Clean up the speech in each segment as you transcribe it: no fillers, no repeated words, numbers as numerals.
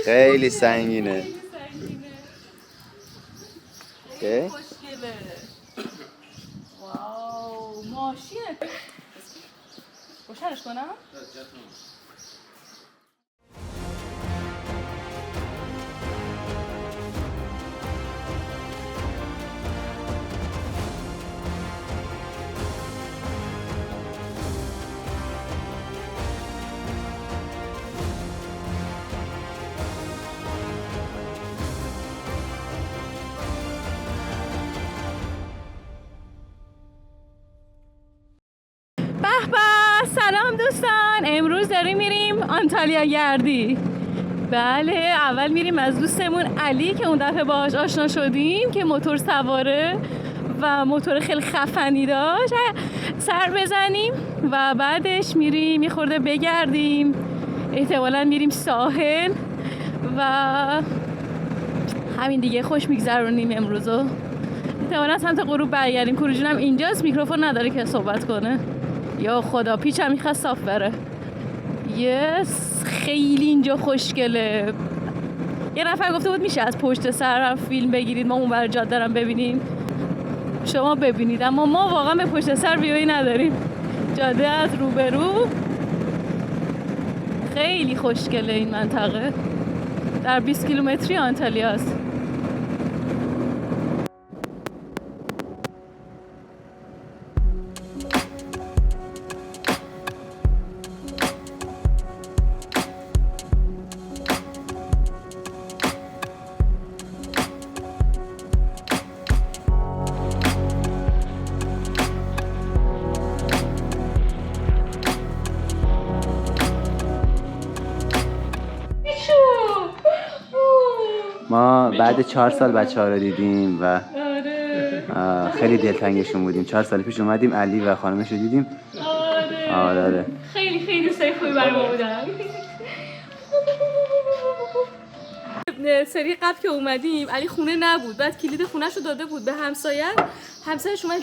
خیلی سنگینه. خوشگله. واو ماشینه. روشنش کنم؟ به به سلام دوستان، امروز داریم میریم آنتالیا گردی. بله اول میریم از دوستمون علی که اون دفعه باهاش آشنا شدیم که موتور سواره و موتور خیلی خفنی داشت سر بزنیم و بعدش میریم یه خورده بگردیم، احتمالاً میریم ساحل و همین دیگه. خوش میگذرونیم امروزو. احتمالاً سمت غروب برگردیم. کوری جونم اینجاست، میکروفون نداره که صحبت کنه. یا خدا پیچم میخواست صاف بره. یس خیلی اینجا خوشگله. یه نفر گفته بود میشه از پشت سرم فیلم بگیرید ما اون بر جاده رو ببینیم. شما ببینید، اما ما واقعا به پشت سر ویوی نداریم. جاده از روبرو خیلی خوشگله. این منطقه در 20 کیلومتری آنتالیا است. ما بعد 4 سال بچه‌ها رو دیدیم و خیلی دلتنگشون بودیم. 4 سال پیش اومدیم علی و خانمش رو دیدیم. آره. خیلی خیلی دوستای خوبی برای ما بودن. سری قبل که اومدیم علی خونه نبود، بعد کلید خونه‌شو داده بود به همسایه‌ش اومد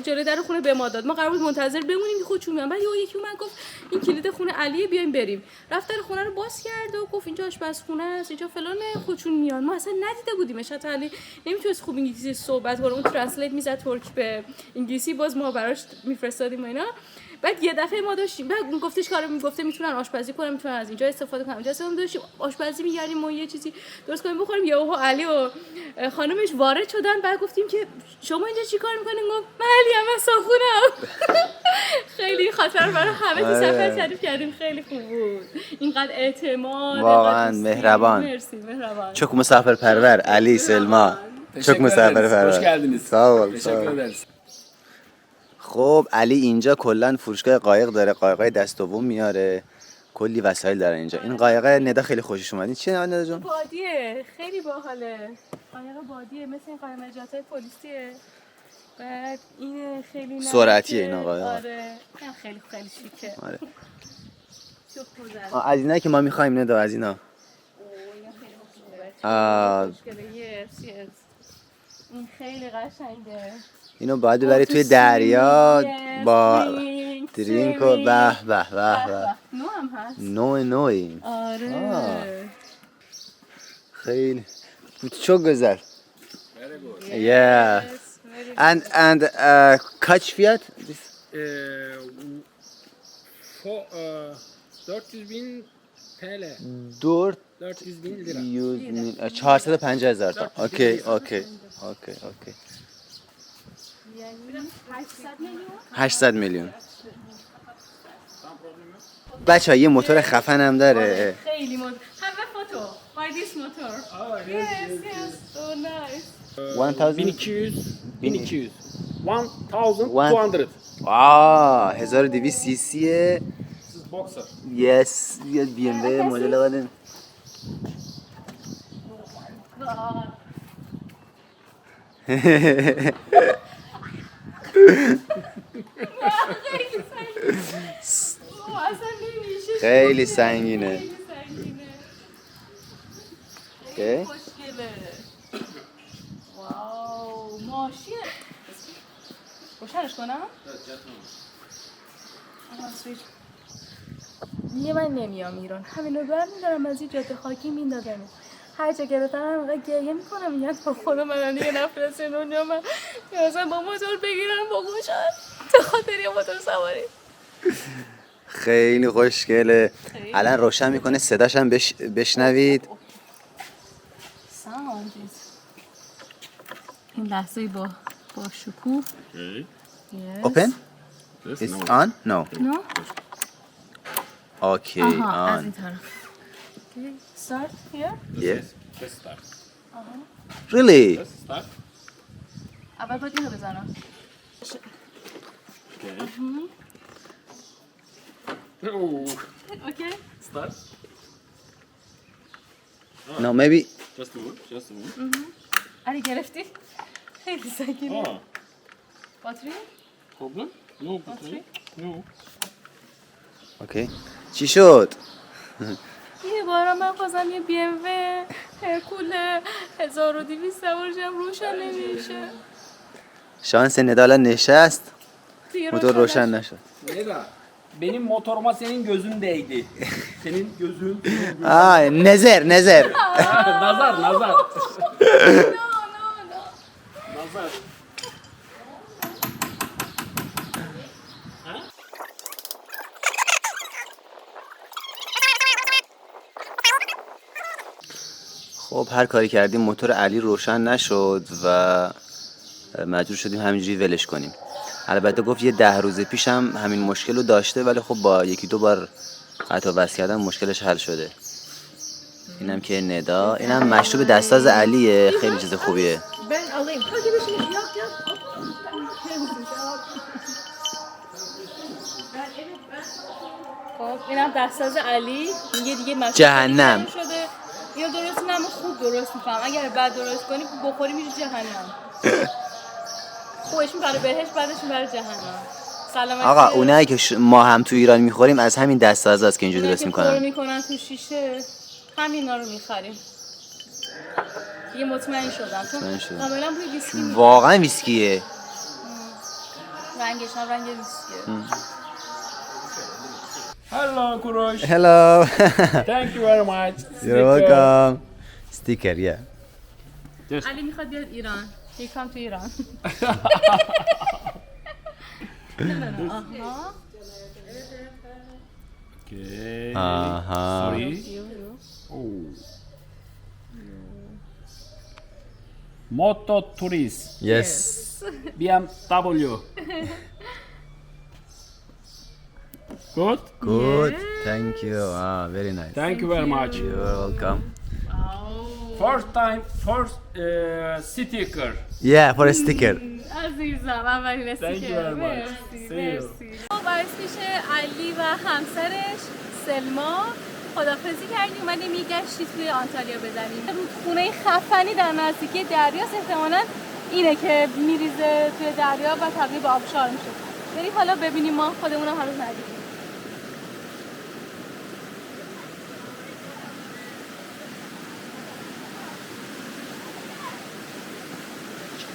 جلوی در خونه به ما داد. ما قرار بود منتظر بمونیم که خودشون میان. بعد یکی اومد گفت این کلید خونه علیه، بیایم بریم. رفت در خونه رو باز کرد و گفت اینجا آشپزخونه است، اینجا فلانه، خودشون میان. ما اصلا ندیده بودیمش. حتی علی نمیتونست خوب انگلیسی صحبت کنه، اون ترنسلیت میزد ترک به انگلیسی، باز ما براش میفرستادیم اینا. بعد یه دفعه ما داشتیم، بعد گفتش کارو میگفته میتونن آشپزی کنن، میتونن از اینجا استفاده کنن. اونجا داشتیم آشپزی می‌کردیم، ما یه چیزی درست کنیم بخوریم. یهو علی و خانمش وارد شدن. بعد گفتیم که شما اینجا چیکار می‌کنین؟ گفت من علی ام صاحبونم. خیلی خاطر برای همه تو سفر تعریف کردیم. خیلی خوب بود. اینقدر اعتماد، واقعا مهربان. مرسی مهربان. چوک مسافر پرور علی سلما. چوک مسافر پرور. خوش کردید. تشکر. خب علی اینجا کلا فروشگاه قایق داره، قایقای دست دوم میاره، کلی وسایل داره اینجا. این قایق ندا خیلی خوشش اومد. این چیه ندا جون؟ بادیه، خیلی باحاله. قایق بادیه، مثل این قایق نجاتای پلیسیه. بعد این خیلی سرعتیه اینا قایق. آره خیلی خیلی شیکه. آره. از اینا که ما می‌خوایم ندا، از اینا. این خیلی قشنگه. اینو باید ببری توی دریا با درینک و به به به به. نو هم هست. نوی. آره. خیلی çok güzel. Yeah. And kaç fiyat? 400.000 TL. 400.000 lira. 450,000 تا. اوکی. یعنی 800 میلیون. بچه‌ها یه موتور خفن هم داره. خیلی موتور. Have a photo. Buy this motor. Yes. So nice. 1200. 1200. آه 1200 سی سیه. Boxer. یس یه بی ام و مدل قدیم. خیلی سنگینه. خوشگله. واو ماشین. روشنش کنم؟ یه من نمیام ایران، همینو برمیدارم از این جاده خاکی میندازم هر جا گرفتم همینقدر گریه میکنم میگن تو خدا من دیگه نفرسته دنیا من مثلا با موتور بگیرم با گوشم تو خاطر یه موتور سواری. خیلی خوشگله. الان روشن میکنه صداش هم بشنوید. این لحظه با شکوه. Open? It's on? No. No? Okay, آها از on. این طرف. Okay, start here. Yeah. Let's start. Really? Let's start. اول باید اینو بزنم. Okay. Oh. اوکی. Start. No, maybe. Just a move. علی گرفتی؟ خیلی سکینه. Ah. باتری؟ Problem? No problem. No. Okay. چی شد؟ یه بارا من خواستم یه بی ام و هرکول 1200 سوارشم روشن نمیشه. şans Neda'la nişast. دیگه Motor روشن نشد. Neda, benim motoruma senin gözün değdi. Senin gözün. Aa, nezer. nazar. No. Nazar. خب هر کاری کردیم موتور علی روشن نشد و مجبور شدیم همینجوری ولش کنیم. البته گفت یه 10 روز پیش هم همین مشکل رو داشته ولی خب با یکی دو بار قطع و وصل کردن مشکلش حل شده. اینم که ندا، اینم مشروب دستاز علیه، خیلی چیز خوبیه. Ben alayım. Yok. خب اینم دستاز علی میگه دیگه مشروب جهنم. شده. یا درست نمو خوب درست میکنم. اگر بد درست کنی بخوری میری جهنم. خوبش میبره بهش بعدش میبره جهنم. سلامتی. آقا اونایی که ما هم تو ایران میخوریم از همین دستاز است که اینجوری درست میکنن میکنن. تو شیشه همینا رو میخریم. یه مطمئن شدم چون کاملا بوی ویسکی میده. واقعا ویسکیه. رنگش هم رنگ ویسکیه. Hello, Kurosh. Hello. Thank you very much. You're welcome. Sticker, yeah. علی میخواد بیاد ایران. یکم تو ایران. آها. Okay. Aha. Sorry. Oh. Moto Tourist. Yes. BMW. Good. Good. Thank you. Ah, very nice. Thank you very much. You're welcome. First sticker. Yeah, for a sticker. عزیزم اولین استیکر. مرسی. باعث میشه علی و همسرش سلما خدافظی کردیم اومدیم یه گشتی توی آنتالیا بزنیم. رودخونه خفنی در نزدیکی دریاست احتمالاً اینه که میریزه توی دریا و تبدیل به آبشار میشه. بریم حالا ببینیم ما خودمون هم هنوز ندیدیم.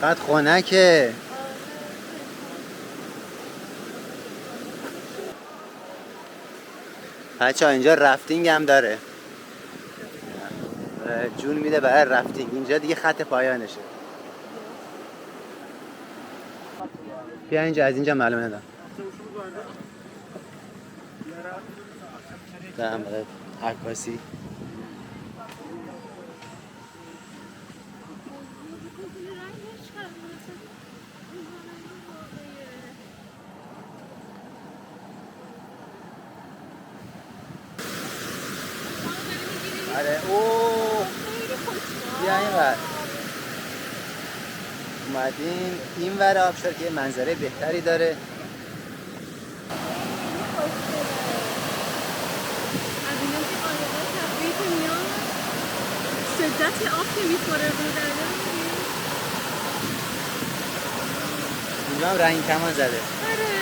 قد خنکه. بچه‌ها اینجا رفتینگ هم داره. جون میده برای رفتینگ. اینجا دیگه خط پایانشه. بیا اینجا از اینجا معلومه ندارم. دارم برای عکاسی. آره اوه بیا این ور اومدیم این ور آبشار که منظره بهتری داره. از اینا که قایق‌ها تفریح که میان شدت آب که میخوره رو دریا اینجا هم رنگ کمان زده. آره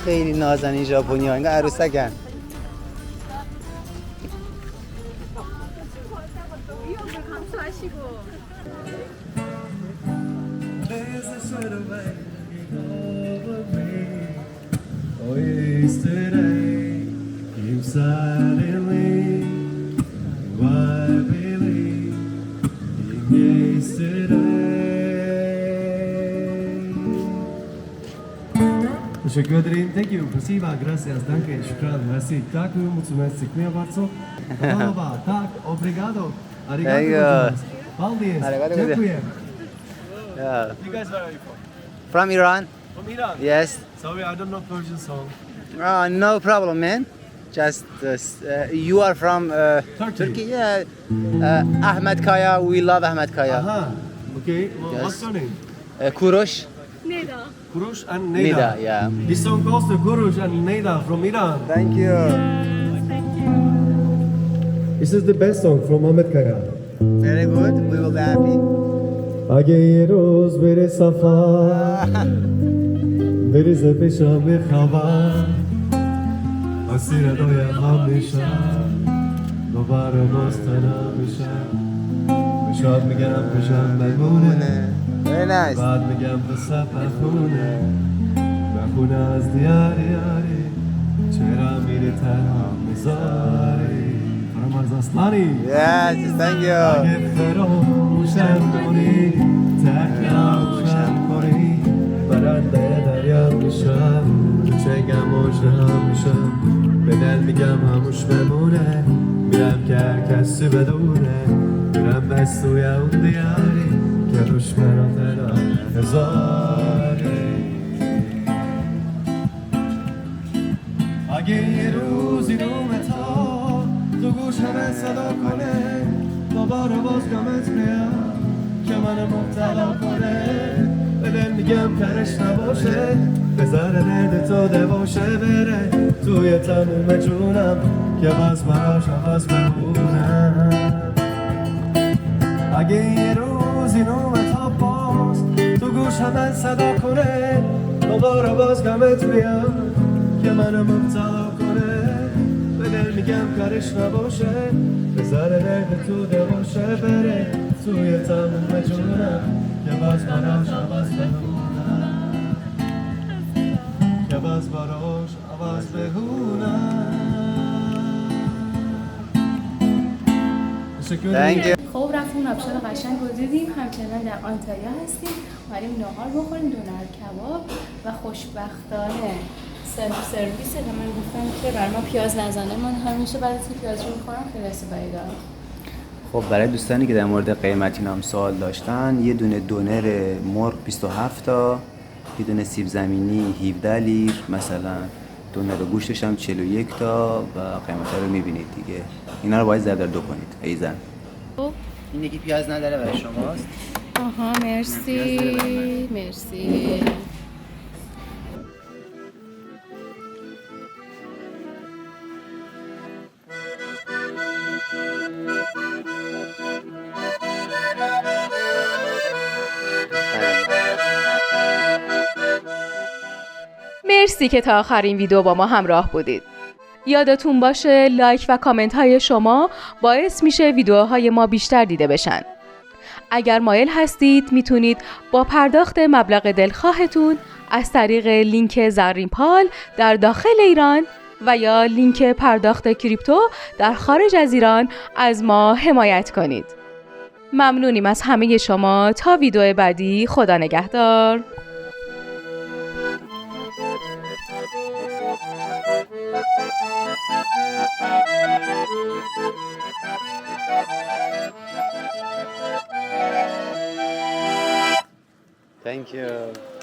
خیلی نازنین ژاپنی‌ها انگار عروسکن. Teşekkür ederim. Thank you. Спасибо. Gracias. Danke. Shukran. Merci. Tak, muito merci. Dziękuję bardzo. Podoba. Tak. Obrigado. Arigato. Thank you. Baldies. Arigato. Dziękuję. Yeah. You guys where are you from? From Iran? From Iran. Yes. Sorry, I don't know Persian song. No problem, man. Just you are from Turkey. Turkey. Yeah. Ahmed Kaya. We love Ahmed Kaya. Aha. Okay. Well, Yes. what's your name? Kurosh. Neda. Kurush and Neda. Nida. Yeah. This song goes to Kurush and Neda from Iran. Thank you. This is the best song from Ahmed Kaya. Very good. We will be happy. اگه یه روز بره سفر بریزه پیشم یه خبر اسیر دایم هم میشم دوباره باز تنها میشم بشاد میگم پیشم بمونه Very nice. بعد میگم به سفر خونه بخونه از دیاری یاری چرا میری تنها میذاری فرامرز اصلانی Yes. Thank you. اگه فراموشم کنی تکراموشم کنی برنده دریا میشم چنگم موجه هم میشم به دل میگم هموش بمونه میرم که هر کسی بدونه میرم به سوی اون دیاری که روش منو تنها هزاری اگه یه روزی رومه تا تو گوش همه صدا کنه دوباره باز گمت بیاد که من مبتلا کنه به دل میگم کرش نباشه بذار درد تو دواشه بره توی تموم جونم که باز براش عوض بمونم اگه یه روزی رومه تا باز تو گوش همه صدا کنه دوباره باز گمت بیاد که منو مبتلا کنه به دل میگم کارش نباشه بذار درد تو دواشه بره توی تموم جونم که باز براش عوض بهونم که باز براش عوض بهونم Thank you. خب رفتیم آبشار قشنگ رو دیدیم، همچنان در آنتالیا هستیم، اومدیم ناهار بخوریم، دونر کباب و خوشبختانه سرویس که من گفتم که برای ما پیاز نزنه، من همیشه بعد از که پیاز رو میخورم خیلی حس بدی دارم. خب برای دوستانی که در مورد قیمت اینا هم سوال داشتن، یه دونه دونر مرغ 27 تا، یه دونه سیب زمینی 17 لیر مثلا، دونر گوشتش هم 41 تا و قیمتا رو میبینید دیگه. اینا رو باید ضرب کنید. ایزن. خب این یکی پیاز نداره برای شماست. آها مرسی مرسی. مرسی که تا آخر این ویدیو با ما همراه بودید. یادتون باشه لایک و کامنت های شما باعث میشه ویدیوهای ما بیشتر دیده بشن. اگر مایل هستید میتونید با پرداخت مبلغ دلخواهتون از طریق لینک زرین پال در داخل ایران و یا لینک پرداخت کریپتو در خارج از ایران از ما حمایت کنید. ممنونیم از همه شما. تا ویدیو بعدی، خدا نگهدار. Thank you.